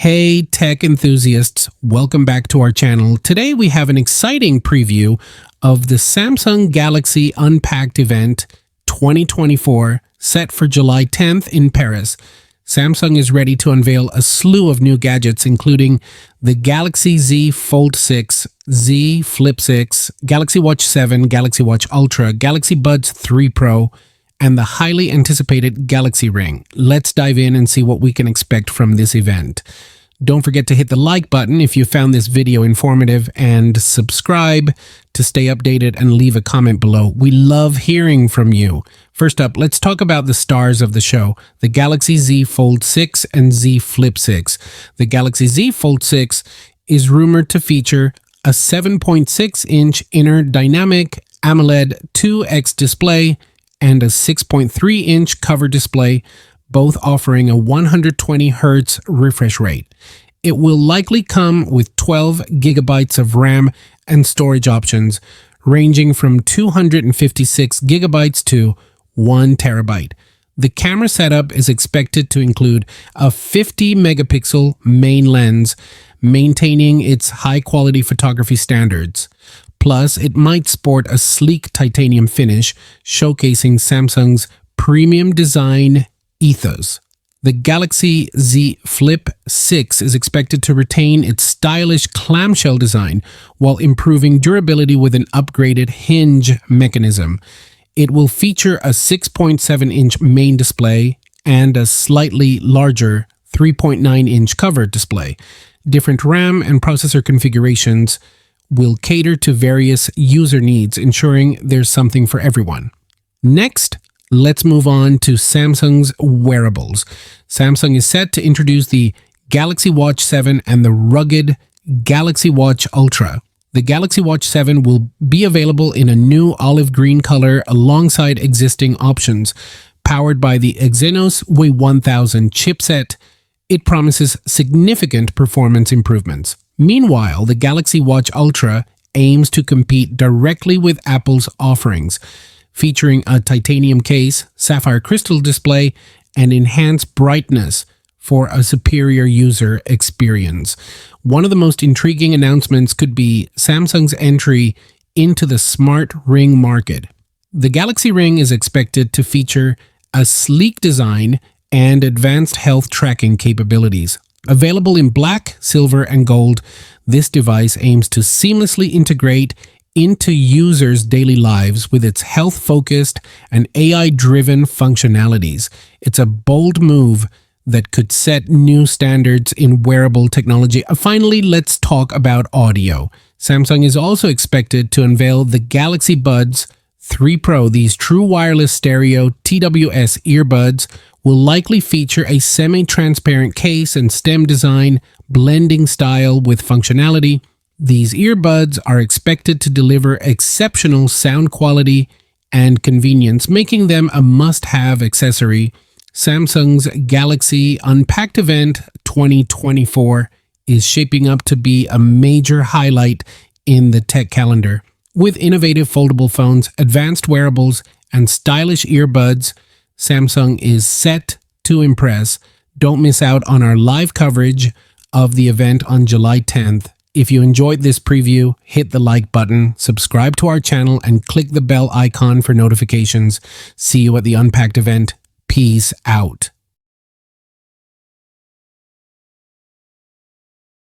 Hey tech enthusiasts, welcome back to our channel. Today we have an exciting preview of the Samsung Galaxy Unpacked Event 2024 set for July 10th in Paris. Samsung is ready to unveil a slew of new gadgets including the Galaxy Z Fold 6, Z Flip 6, Galaxy Watch 7, Galaxy Watch Ultra, Galaxy Buds 3 Pro, and the highly anticipated Galaxy Ring. Let's dive in and see what we can expect from this event. Don't forget to hit the like button if you found this video informative and subscribe to stay updated and leave a comment below. We love hearing from you. First up, let's talk about the stars of the show, the Galaxy Z Fold 6 and Z Flip 6. The Galaxy Z Fold 6 is rumored to feature a 7.6-inch inner dynamic AMOLED 2X display and a 6.3-inch cover display, both offering a 120Hz refresh rate. It will likely come with 12 gigabytes of RAM and storage options, ranging from 256 gigabytes to 1 terabyte. The camera setup is expected to include a 50 megapixel main lens, maintaining its high-quality photography standards. Plus, it might sport a sleek titanium finish, showcasing Samsung's premium design ethos. The Galaxy Z Flip 6 is expected to retain its stylish clamshell design while improving durability with an upgraded hinge mechanism. It will feature a 6.7-inch main display and a slightly larger 3.9-inch cover display. Different RAM and processor configurations will cater to various user needs, ensuring there's something for everyone. Next, let's move on to Samsung's wearables. Samsung is set to introduce the Galaxy Watch 7 and the rugged Galaxy Watch Ultra. The Galaxy Watch 7 will be available in a new olive green color alongside existing options. Powered by the Exynos W1000 chipset, it promises significant performance improvements. Meanwhile, the Galaxy Watch Ultra aims to compete directly with Apple's offerings, featuring a titanium case, sapphire crystal display, and enhanced brightness for a superior user experience. One of the most intriguing announcements could be Samsung's entry into the smart ring market. The Galaxy Ring is expected to feature a sleek design and advanced health tracking capabilities. Available in black, silver, and gold, this device aims to seamlessly integrate into users' daily lives with its health-focused and AI-driven functionalities. It's a bold move that could set new standards in wearable technology. Finally, let's talk about audio. Samsung is also expected to unveil the Galaxy Buds 3 Pro. These true wireless stereo TWS earbuds will likely feature a semi-transparent case and stem design, blending style with functionality. These earbuds are expected to deliver exceptional sound quality and convenience, making them a must-have accessory. Samsung's Galaxy Unpacked Event 2024 is shaping up to be a major highlight in the tech calendar. With innovative foldable phones, advanced wearables, and stylish earbuds, Samsung is set to impress. Don't miss out on our live coverage of the event on July 10th. If you enjoyed this preview, hit the like button, subscribe to our channel, and click the bell icon for notifications. See you at the Unpacked event. Peace out.